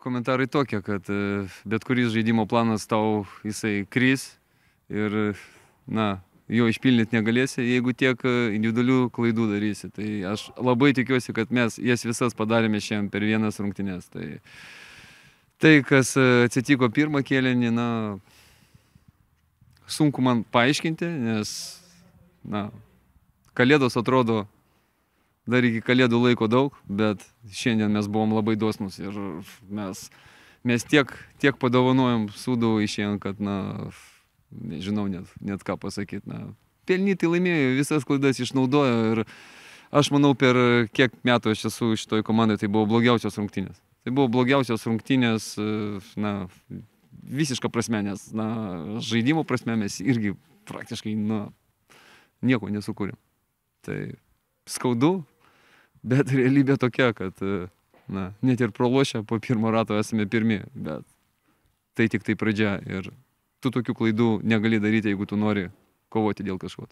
komentarai tokie, kad bet kuris žaidimo planas tau jisai kris ir, jo išpildyti negalėsi, jeigu tiek individualių klaidų darysi. Tai aš labai tikiuosi, kad mes jas visas padarėme šiandien per vienas rungtynes. Tai kas atsitiko pirmą kėlinį, sunku man paaiškinti, nes, kalėdos atrodo dar iki kalėdų laiko daug, bet šiandien mes buvom labai dosnus ir mes tiek padovanojom Sūduvai šiandien, kad, nežinau net ką pasakyti. Pelnytai laimėjo, visas klaidas išnaudojo ir aš manau, per kiek metų aš esu šitoj komandai, tai buvo blogiausios rungtynės. Tai buvo blogiausios rungtynės, visiška prasme, nes, žaidimo prasme mes irgi praktiškai, nieko nesukūrėm. Tai skaudu, bet realybė tokia, kad, net ir pralošę po pirmo rato esame pirmi, bet tai tik tai pradžia ir tu tokių klaidų negali daryti, jeigu tu nori kovoti dėl kažko.